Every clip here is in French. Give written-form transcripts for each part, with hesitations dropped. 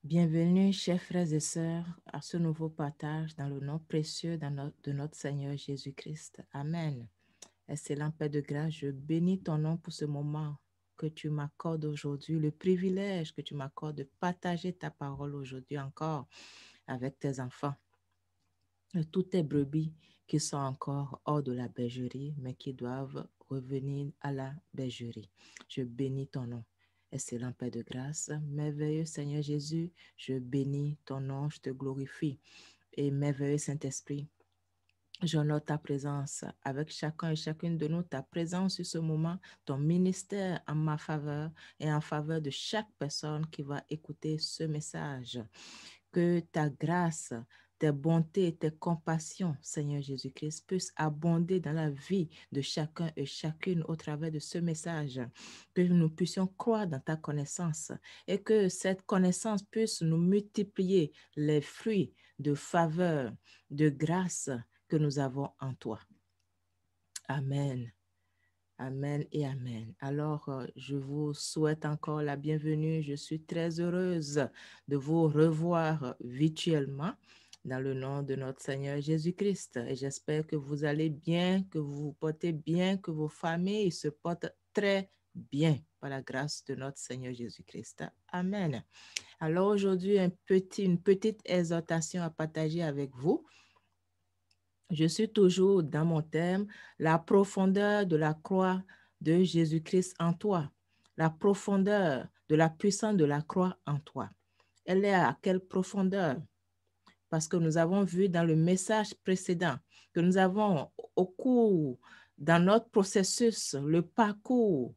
Bienvenue, chers frères et sœurs, à ce nouveau partage dans le nom précieux de notre Seigneur Jésus-Christ. Amen. Excellent Père de grâce, je bénis ton nom pour ce moment que tu m'accordes aujourd'hui, le privilège que tu m'accordes de partager ta parole aujourd'hui encore avec tes enfants, toutes tes brebis qui sont encore hors de la bergerie, mais qui doivent revenir à la bergerie. Je bénis ton nom. Excellent Père de grâce, merveilleux Seigneur Jésus, je bénis ton nom, je te glorifie. Et merveilleux Saint-Esprit, j'honore ta présence avec chacun et chacune de nous, ta présence sur ce moment, ton ministère en ma faveur et en faveur de chaque personne qui va écouter ce message. Que ta grâce, tes bontés, tes compassions, Seigneur Jésus-Christ, puissent abonder dans la vie de chacun et chacune au travers de ce message. Que nous puissions croire dans ta connaissance et que cette connaissance puisse nous multiplier les fruits de faveur, de grâce que nous avons en toi. Amen. Amen et Amen. Alors, je vous souhaite encore la bienvenue. Je suis très heureuse de vous revoir virtuellement dans le nom de notre Seigneur Jésus-Christ. Et j'espère que vous allez bien, que vous vous portez bien, que vos familles se portent très bien par la grâce de notre Seigneur Jésus-Christ. Amen. Alors aujourd'hui, une petite exhortation à partager avec vous. Je suis toujours dans mon thème, la profondeur de la croix de Jésus-Christ en toi, la profondeur de la puissance de la croix en toi. Elle est à quelle profondeur? Parce que nous avons vu dans le message précédent que nous avons au cours, dans notre processus, le parcours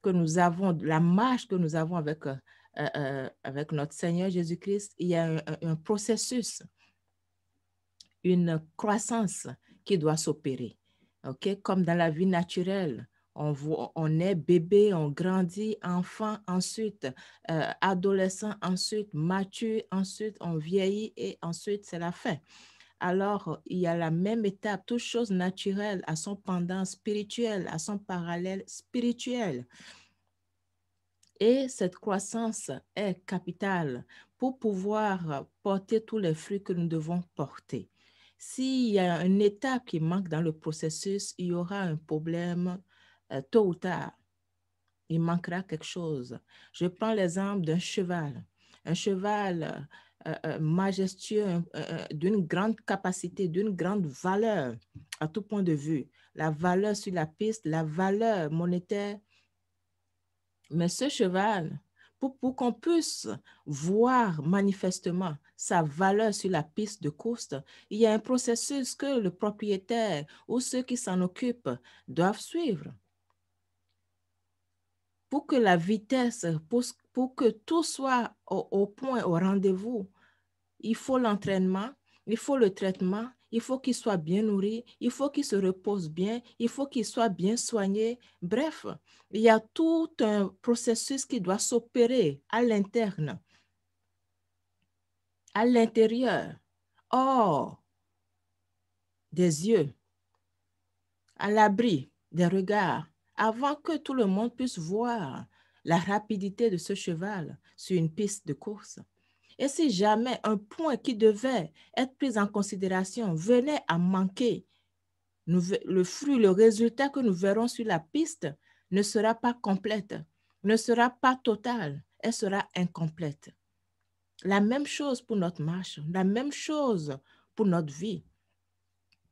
que nous avons, la marche que nous avons avec notre Seigneur Jésus-Christ, il y a un processus, une croissance qui doit s'opérer. OK? Comme dans la vie naturelle, on est bébé, on grandit, enfant, ensuite adolescent, ensuite mature, ensuite on vieillit et ensuite c'est la fin. Alors, il y a la même étape, toute chose naturelle a son pendant spirituel, a son parallèle spirituel. Et cette croissance est capitale pour pouvoir porter tous les fruits que nous devons porter. S'il y a une étape qui manque dans le processus, il y aura un problème tôt ou tard. Il manquera quelque chose. Je prends l'exemple d'un cheval. Un cheval majestueux, d'une grande capacité, d'une grande valeur à tout point de vue. La valeur sur la piste, la valeur monétaire. Mais ce cheval, pour qu'on puisse voir manifestement sa valeur sur la piste de course, il y a un processus que le propriétaire ou ceux qui s'en occupent doivent suivre. Pour que la vitesse, pour que tout soit au point, au rendez-vous, il faut l'entraînement, il faut le traitement, il faut qu'il soit bien nourri, il faut qu'il se repose bien, il faut qu'il soit bien soigné. Bref, il y a tout un processus qui doit s'opérer à l'interne, à l'intérieur, hors des yeux, à l'abri des regards, avant que tout le monde puisse voir la rapidité de ce cheval sur une piste de course. Et si jamais un point qui devait être pris en considération venait à manquer, le fruit, le résultat que nous verrons sur la piste ne sera pas complète, ne sera pas total, elle sera incomplète. La même chose pour notre marche, la même chose pour notre vie.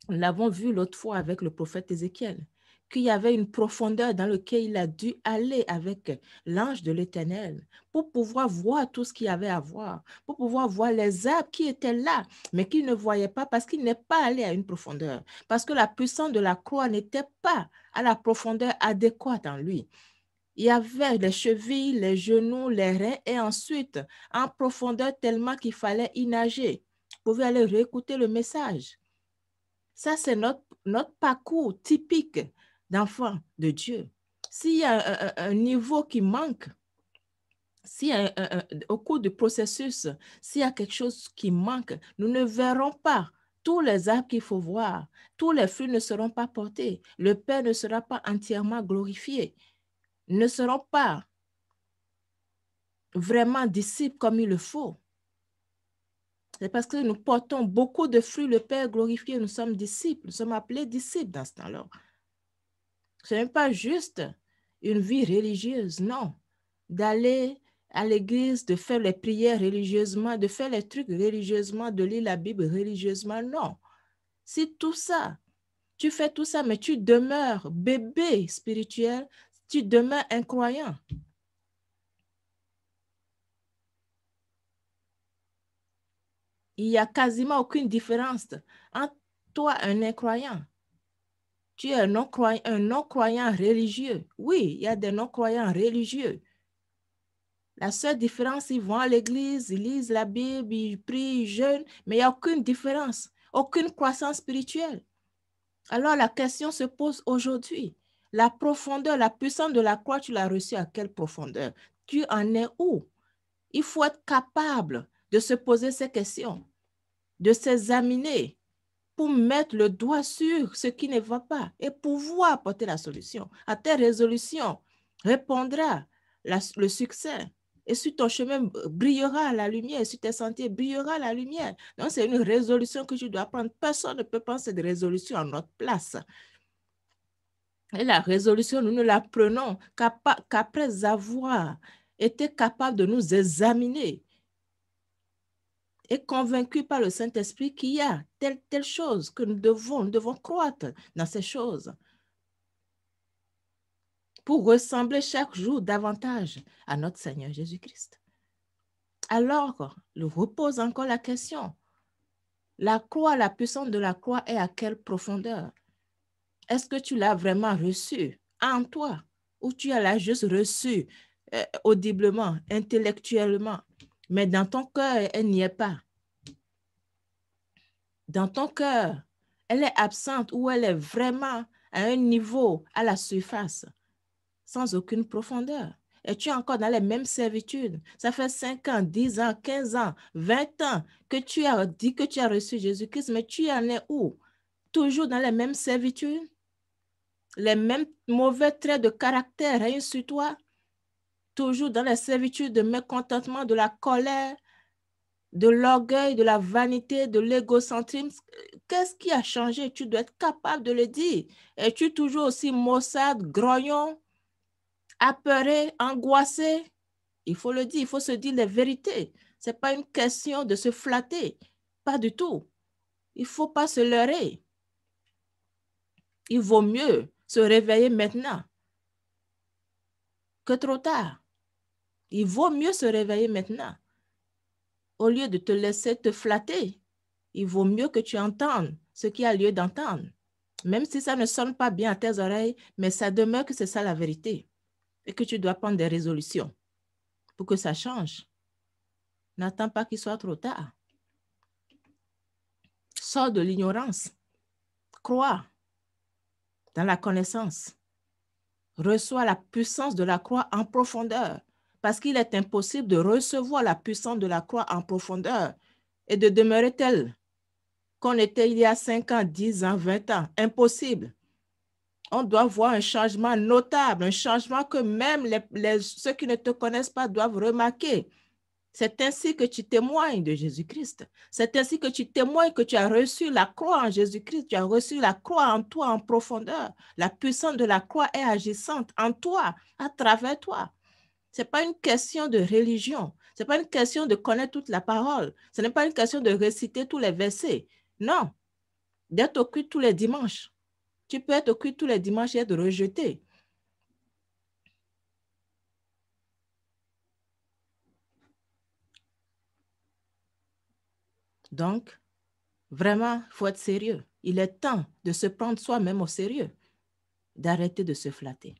Nous l'avons vu l'autre fois avec le prophète Ézéchiel, qu'il y avait une profondeur dans laquelle il a dû aller avec l'ange de l'Éternel pour pouvoir voir tout ce qu'il y avait à voir, pour pouvoir voir les arbres qui étaient là, mais qu'il ne voyait pas parce qu'il n'est pas allé à une profondeur, parce que la puissance de la croix n'était pas à la profondeur adéquate en lui. Il y avait les chevilles, les genoux, les reins et ensuite en profondeur tellement qu'il fallait y nager. Vous pouvez aller réécouter le message. Ça, c'est notre parcours typique d'enfant de Dieu. S'il y a un niveau qui manque, si au cours du processus, s'il y a quelque chose qui manque, nous ne verrons pas tous les arbres qu'il faut voir. Tous les fruits ne seront pas portés. Le Père ne sera pas entièrement glorifié. Ne seront pas vraiment disciples comme il le faut. C'est parce que nous portons beaucoup de fruits, le Père glorifié, nous sommes disciples, nous sommes appelés disciples dans ce temps-là. Ce n'est pas juste une vie religieuse, non. D'aller à l'église, de faire les prières religieusement, de faire les trucs religieusement, de lire la Bible religieusement, non. Si tout ça, tu fais tout ça, mais tu demeures bébé spirituel, tu demeures incroyant. Il n'y a quasiment aucune différence entre toi et un incroyant. Tu es un non-croyant religieux. Oui, il y a des non-croyants religieux. La seule différence, ils vont à l'église, ils lisent la Bible, ils prient, ils jeûnent, mais il n'y a aucune différence, aucune croissance spirituelle. Alors la question se pose aujourd'hui. La profondeur, la puissance de la croix, tu l'as reçue à quelle profondeur? Tu en es où? Il faut être capable de se poser ces questions, de s'examiner pour mettre le doigt sur ce qui ne va pas et pouvoir apporter la solution. À tes résolutions répondra le succès. Et sur ton chemin brillera la lumière, et sur tes sentiers brillera la lumière. Donc, c'est une résolution que tu dois prendre. Personne ne peut penser de résolution à notre place. Et la résolution, nous ne la prenons qu'après avoir été capable de nous examiner et convaincu par le Saint-Esprit qu'il y a telle chose que nous devons croître dans ces choses pour ressembler chaque jour davantage à notre Seigneur Jésus-Christ. Alors, le repose encore la question. La croix, la puissance de la croix est à quelle profondeur? Est-ce que tu l'as vraiment reçue en toi ou tu l'as juste reçue audiblement, intellectuellement, mais dans ton cœur, elle n'y est pas? Dans ton cœur, elle est absente ou elle est vraiment à un niveau à la surface, sans aucune profondeur. Et tu es encore dans les mêmes servitudes. Ça fait 5 ans, 10 ans, 15 ans, 20 ans que tu as dit que tu as reçu Jésus-Christ, mais tu en es où? Toujours dans les mêmes servitudes? Les mêmes mauvais traits de caractère règnent sur toi? Toujours dans les servitudes de mécontentement, de la colère, de l'orgueil, de la vanité, de l'égocentrisme. Qu'est-ce qui a changé? Tu dois être capable de le dire. Es-tu toujours aussi maussade, grognon, apeuré, angoissé? Il faut le dire, il faut se dire les vérités. Ce n'est pas une question de se flatter. Pas du tout. Il ne faut pas se leurrer. Il vaut mieux se réveiller maintenant que trop tard. Il vaut mieux se réveiller maintenant au lieu de te laisser te flatter. Il vaut mieux que tu entendes ce qu'il y a lieu d'entendre. Même si ça ne sonne pas bien à tes oreilles, mais ça demeure que c'est ça la vérité et que tu dois prendre des résolutions pour que ça change. N'attends pas qu'il soit trop tard. Sors de l'ignorance. Crois dans la connaissance. Reçois la puissance de la croix en profondeur, parce qu'il est impossible de recevoir la puissance de la croix en profondeur et de demeurer tel qu'on était il y a 5 ans, 10 ans, 20 ans. Impossible. On doit voir un changement notable, un changement que même ceux qui ne te connaissent pas doivent remarquer. C'est ainsi que tu témoignes de Jésus-Christ. C'est ainsi que tu témoignes que tu as reçu la croix en Jésus-Christ. Tu as reçu la croix en toi en profondeur. La puissance de la croix est agissante en toi, à travers toi. Ce n'est pas une question de religion. Ce n'est pas une question de connaître toute la parole. Ce n'est pas une question de réciter tous les versets. Non. D'être au culte tous les dimanches. Tu peux être au culte tous les dimanches et être rejeté. Donc, vraiment, il faut être sérieux. Il est temps de se prendre soi-même au sérieux, d'arrêter de se flatter.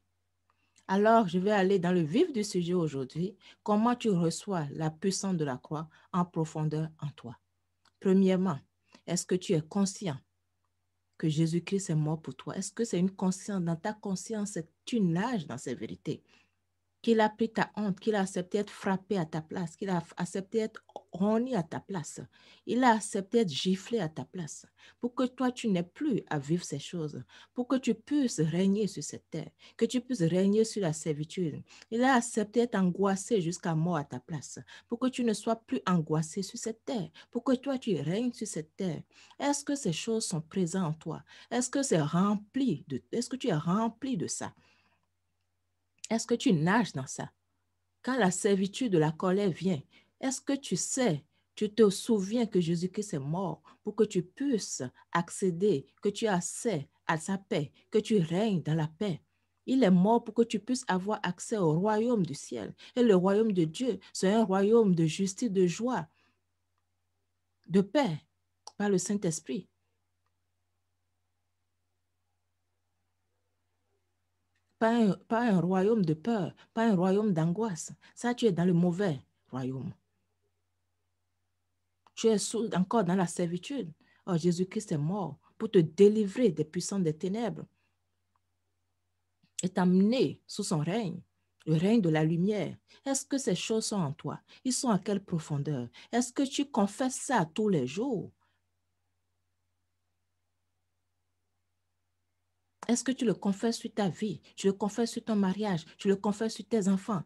Alors, je vais aller dans le vif du sujet aujourd'hui. Comment tu reçois la puissance de la croix en profondeur en toi? Premièrement, est-ce que tu es conscient que Jésus-Christ est mort pour toi? Est-ce que c'est une conscience? Dans ta conscience, tu nages dans ces vérités. qu'il a pris ta honte, qu'il a accepté être frappé à ta place, qu'il a accepté être rogné à ta place. Il a accepté être giflé à ta place pour que toi, tu n'aies plus à vivre ces choses, pour que tu puisses régner sur cette terre, que tu puisses régner sur la servitude. Il a accepté être angoissé jusqu'à mort à ta place, pour que tu ne sois plus angoissé sur cette terre, pour que toi, tu règnes sur cette terre. Est-ce que ces choses sont présentes en toi? Est-ce que est-ce que tu es rempli de ça? Est-ce que tu nages dans ça? Quand la servitude de la colère vient, est-ce que tu sais, tu te souviens que Jésus-Christ est mort pour que tu puisses accéder, que tu as accès à sa paix, que tu règnes dans la paix? Il est mort pour que tu puisses avoir accès au royaume du ciel. Et le royaume de Dieu, c'est un royaume de justice, de joie, de paix par le Saint-Esprit. Pas un royaume de peur, pas un royaume d'angoisse. Ça, tu es dans le mauvais royaume. Tu es encore dans la servitude. Oh, Jésus-Christ est mort pour te délivrer des puissances des ténèbres et t'amener sous son règne, le règne de la lumière. Est-ce que ces choses sont en toi? Ils sont à quelle profondeur? Est-ce que tu confesses ça tous les jours? Est-ce que tu le confesses sur ta vie? Tu le confesses sur ton mariage? Tu le confesses sur tes enfants?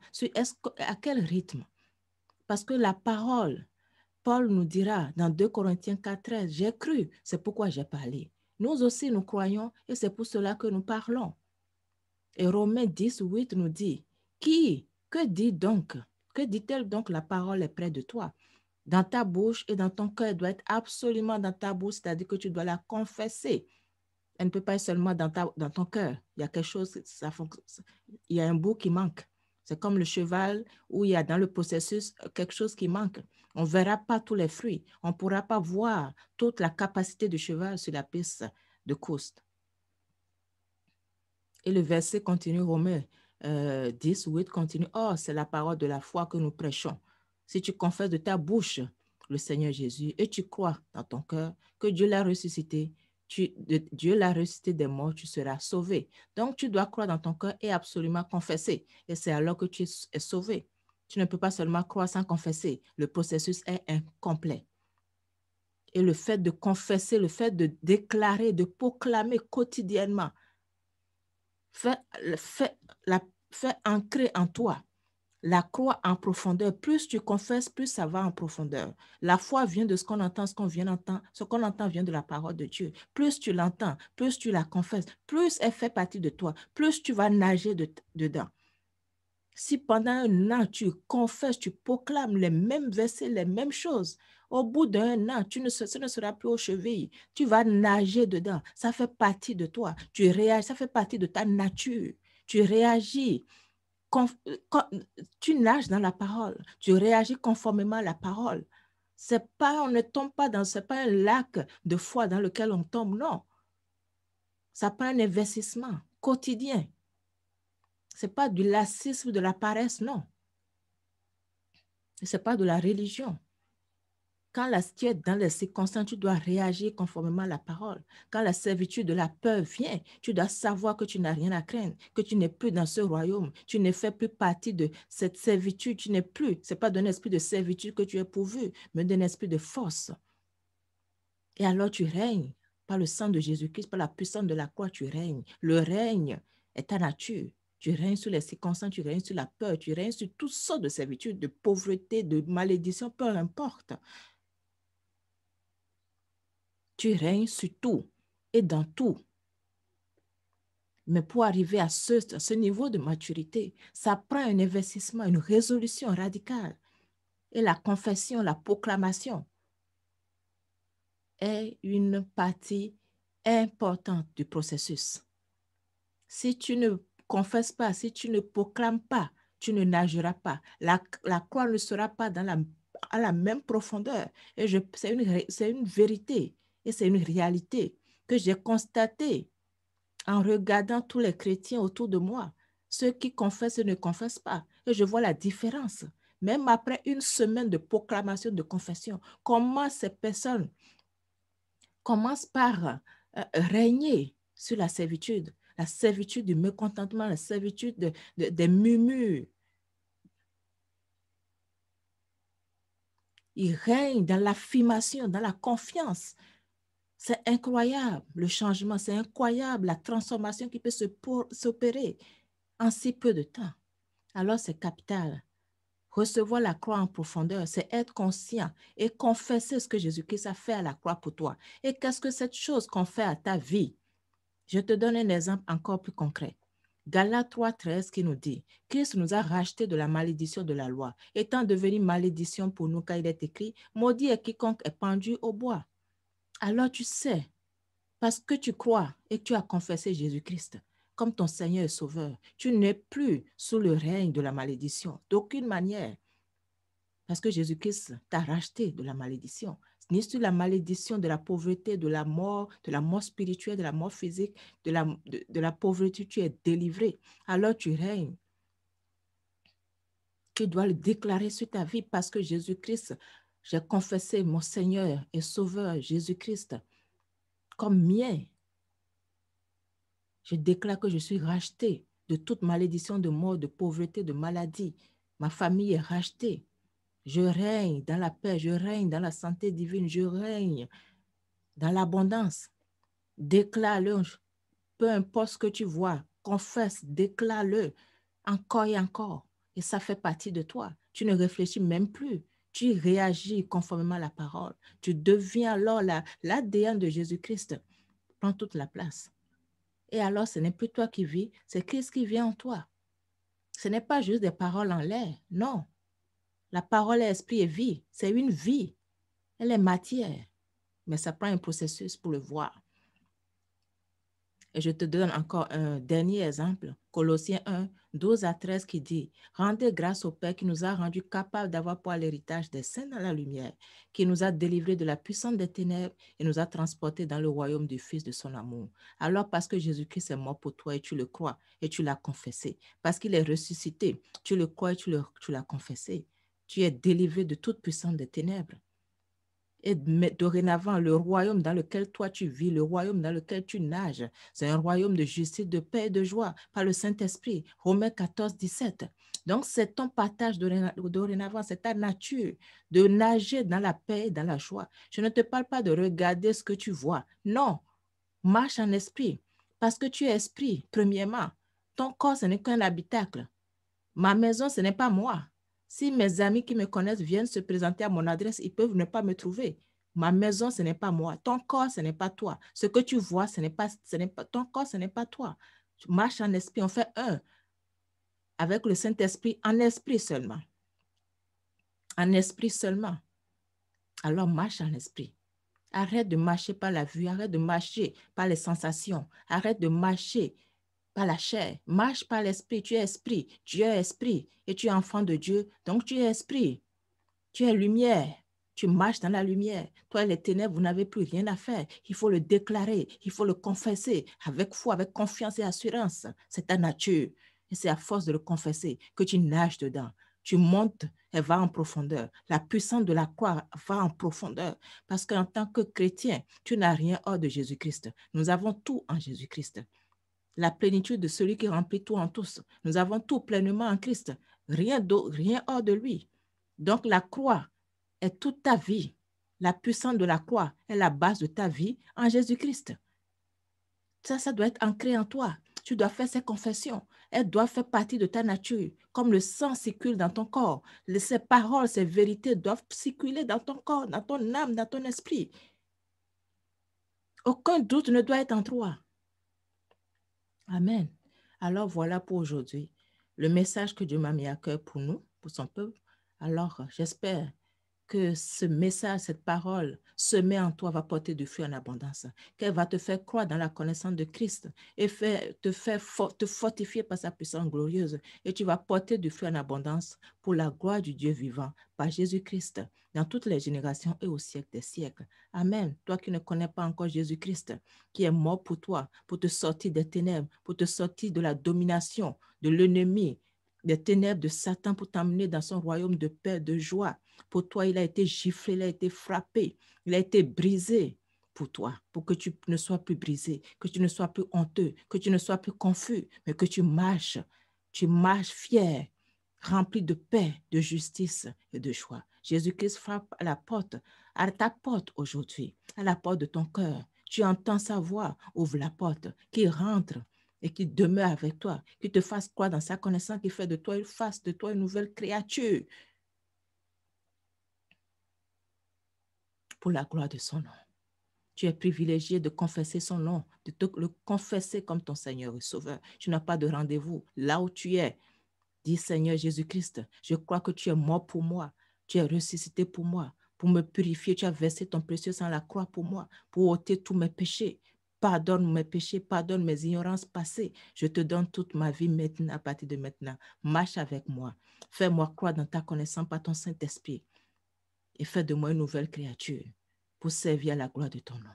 À quel rythme? Parce que la parole, Paul nous dira dans 2 Corinthiens 4:13, j'ai cru, c'est pourquoi j'ai parlé. Nous aussi, nous croyons et c'est pour cela que nous parlons. Et Romains 10:8 nous dit, que dit donc? Que dit-elle donc? La parole est près de toi. Dans ta bouche et dans ton cœur, elle doit être absolument dans ta bouche, c'est-à-dire que tu dois la confesser. Elle ne peut pas être seulement dans ton cœur. Il y a quelque chose, il y a un bout qui manque. C'est comme le cheval où il y a dans le processus quelque chose qui manque. On ne verra pas tous les fruits. On ne pourra pas voir toute la capacité du cheval sur la piste de course. Et le verset continue, Romains 10:8 continue. Oh, c'est la parole de la foi que nous prêchons. Si tu confesses de ta bouche le Seigneur Jésus et tu crois dans ton cœur que Dieu l'a ressuscité, Dieu l'a ressuscité des morts, tu seras sauvé. Donc, tu dois croire dans ton cœur et absolument confesser. Et c'est alors que tu es sauvé. Tu ne peux pas seulement croire sans confesser. Le processus est incomplet. Et le fait de confesser, le fait de déclarer, de proclamer quotidiennement, Fais ancrer en toi la croix en profondeur. Plus tu confesses, plus ça va en profondeur. La foi vient de ce qu'on entend, ce qu'on entend vient de la parole de Dieu. Plus tu l'entends, plus tu la confesses, plus elle fait partie de toi, plus tu vas nager dedans. Si pendant un an, tu confesses, tu proclames les mêmes versets, les mêmes choses, au bout d'un an, ce ne sera plus aux chevilles. Tu vas nager dedans. Ça fait partie de toi. Tu réagis, ça fait partie de ta nature. Tu réagis. Tu nages dans la parole. Tu réagis conformément à la parole. On ne tombe pas c'est pas un lac de foi dans lequel on tombe, non. Ça prend un investissement quotidien. Ce n'est pas du laxisme, de la paresse, non. Ce n'est pas de la religion. Quand tu es dans les circonstances, tu dois réagir conformément à la parole. Quand la servitude de la peur vient, tu dois savoir que tu n'as rien à craindre, que tu n'es plus dans ce royaume. Tu ne fais plus partie de cette servitude. Tu n'es plus. Ce n'est pas d'un esprit de servitude que tu es pourvu, mais d'un esprit de force. Et alors tu règnes par le sang de Jésus-Christ, par la puissance de la croix, tu règnes. Le règne est ta nature. Tu règnes sur les circonstances, tu règnes sur la peur, tu règnes sur toutes sortes de servitudes, de pauvreté, de malédiction, peu importe. Tu règnes sur tout et dans tout. Mais pour arriver à ce niveau de maturité, ça prend un investissement, une résolution radicale. Et la confession, la proclamation est une partie importante du processus. Si tu ne confesses pas, si tu ne proclames pas, tu ne nageras pas. La croix ne sera pas à la même profondeur. Et c'est une vérité et c'est une réalité que j'ai constatée en regardant tous les chrétiens autour de moi. Ceux qui confessent et ne confessent pas. Et je vois la différence. Même après une semaine de proclamation, de confession, comment ces personnes commencent par régner sur la servitude du mécontentement, la servitude des murmures, Il règne dans l'affirmation, dans la confiance. C'est incroyable le changement, c'est incroyable la transformation qui peut s'opérer en si peu de temps. Alors c'est capital. Recevoir la croix en profondeur, c'est être conscient et confesser ce que Jésus-Christ a fait à la croix pour toi. Et qu'est-ce que cette chose qu'on fait à ta vie? Je te donne un exemple encore plus concret. Galates 3,13 qui nous dit, Christ nous a rachetés de la malédiction de la loi, étant devenu malédiction pour nous, car il est écrit, maudit est quiconque est pendu au bois. Alors tu sais, parce que tu crois et que tu as confessé Jésus-Christ comme ton Seigneur et Sauveur, tu n'es plus sous le règne de la malédiction, d'aucune manière. Parce que Jésus-Christ t'a racheté de la malédiction. Ni sur la malédiction de la pauvreté, de la mort spirituelle, de la mort physique, de la pauvreté, tu es délivré. Alors tu règnes. Tu dois le déclarer sur ta vie parce que Jésus-Christ, j'ai confessé mon Seigneur et Sauveur Jésus-Christ comme mien. Je déclare que je suis racheté de toute malédiction de mort, de pauvreté, de maladie. Ma famille est rachetée. Je règne dans la paix, je règne dans la santé divine, je règne dans l'abondance. Déclare-le, peu importe ce que tu vois, confesse, déclare-le encore et encore. Et ça fait partie de toi. Tu ne réfléchis même plus. Tu réagis conformément à la parole. Tu deviens alors l'ADN de Jésus-Christ. Prends toute la place. Et alors, ce n'est plus toi qui vis, c'est Christ qui vit en toi. Ce n'est pas juste des paroles en l'air, non. La parole est esprit et vie. C'est une vie. Elle est matière. Mais ça prend un processus pour le voir. Et je te donne encore un dernier exemple. Colossiens 1, 12 à 13 qui dit « Rendez grâce au Père qui nous a rendus capables d'avoir pour l'héritage des saints dans la lumière, qui nous a délivrés de la puissance des ténèbres et nous a transportés dans le royaume du Fils de son amour. » Alors parce que Jésus-Christ est mort pour toi et tu le crois et tu l'as confessé, parce qu'il est ressuscité, tu le crois et tu l'as confessé, tu es délivré de toute puissance des ténèbres. Et dorénavant, le royaume dans lequel toi tu vis, le royaume dans lequel tu nages, c'est un royaume de justice, de paix et de joie par le Saint-Esprit. Romains 14, 17. Donc, c'est ton partage dorénavant, c'est ta nature de nager dans la paix et dans la joie. Je ne te parle pas de regarder ce que tu vois. Non, marche en esprit. Parce que tu es esprit, premièrement. Ton corps, ce n'est qu'un habitacle. Ma maison, ce n'est pas moi. Si mes amis qui me connaissent viennent se présenter à mon adresse, ils peuvent ne pas me trouver. Ma maison, ce n'est pas moi. Ton corps, ce n'est pas toi. Ce que tu vois, ce n'est pas ton corps, ce n'est pas toi. Tu marches en esprit, on fait un avec le Saint-Esprit, en esprit seulement. En esprit seulement. Alors marche en esprit. Arrête de marcher par la vue, arrête de marcher par les sensations, arrête de marcher par la chair, marche par l'esprit, tu es esprit, Dieu est esprit et tu es enfant de Dieu, donc tu es esprit, tu es lumière, tu marches dans la lumière. Toi et les ténèbres, vous n'avez plus rien à faire, il faut le déclarer, il faut le confesser avec foi, avec confiance et assurance, c'est ta nature et c'est à force de le confesser que tu nages dedans. Tu montes et vas en profondeur. La puissance de la croix va en profondeur parce qu'en tant que chrétien, tu n'as rien hors de Jésus-Christ. Nous avons tout en Jésus-Christ. La plénitude de celui qui remplit tout en tous. Nous avons tout pleinement en Christ. Rien hors de lui. Donc la croix est toute ta vie. La puissance de la croix est la base de ta vie en Jésus-Christ. Ça doit être ancré en toi. Tu dois faire ces confessions. Elles doivent faire partie de ta nature. Comme le sang circule dans ton corps, ces paroles, ces vérités doivent circuler dans ton corps, dans ton âme, dans ton esprit. Aucun doute ne doit être en toi. Amen. Alors voilà pour aujourd'hui le message que Dieu m'a mis à cœur pour nous, pour son peuple. Alors j'espère que ce message, cette parole semée en toi va porter du fruit en abondance, qu'elle va te faire croire dans la connaissance de Christ et te fortifier par sa puissance glorieuse. Et tu vas porter du fruit en abondance pour la gloire du Dieu vivant, par Jésus-Christ, dans toutes les générations et au siècle des siècles. Amen. Toi qui ne connais pas encore Jésus-Christ, qui est mort pour toi, pour te sortir des ténèbres, pour te sortir de la domination de l'ennemi, des ténèbres de Satan, pour t'amener dans son royaume de paix, de joie. Pour toi, il a été giflé, il a été frappé, il a été brisé pour toi, pour que tu ne sois plus brisé, que tu ne sois plus honteux, que tu ne sois plus confus, mais que tu marches fier rempli de paix, de justice et de joie. Jésus-Christ frappe à ta porte aujourd'hui, à la porte de ton cœur. Tu entends sa voix, ouvre la porte, qu'il rentre et qu'il demeure avec toi, qu'il te fasse croire dans sa connaissance, qu'il fasse de toi une nouvelle créature pour la gloire de son nom. Tu es privilégié de confesser son nom, de te le confesser comme ton Seigneur et Sauveur. Tu n'as pas de rendez-vous là où tu es. Dis, Seigneur Jésus-Christ, je crois que tu es mort pour moi. Tu es ressuscité pour moi, pour me purifier. Tu as versé ton précieux sang à la croix pour moi, pour ôter tous mes péchés. Pardonne mes péchés, pardonne mes ignorances passées. Je te donne toute ma vie maintenant, à partir de maintenant. Marche avec moi. Fais-moi croire dans ta connaissance par ton Saint-Esprit et fais de moi une nouvelle créature pour servir à la gloire de ton nom.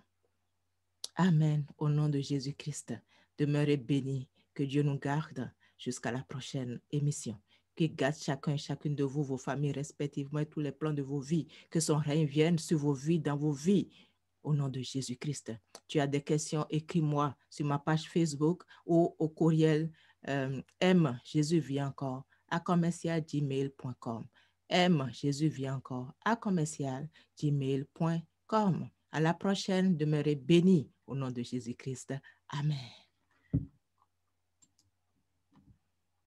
Amen. Au nom de Jésus-Christ, demeurez bénis. Que Dieu nous garde jusqu'à la prochaine émission. Qu'il garde chacun et chacune de vous, vos familles respectivement et tous les plans de vos vies. Que son règne vienne sur vos vies, dans vos vies. Au nom de Jésus-Christ. Tu as des questions, écris-moi sur ma page Facebook ou au courriel M. Jésus vit encore à commercial@gmail.com. M. Jésus vit encore à commercial@gmail.com. À la prochaine, demeurez bénis au nom de Jésus-Christ. Amen.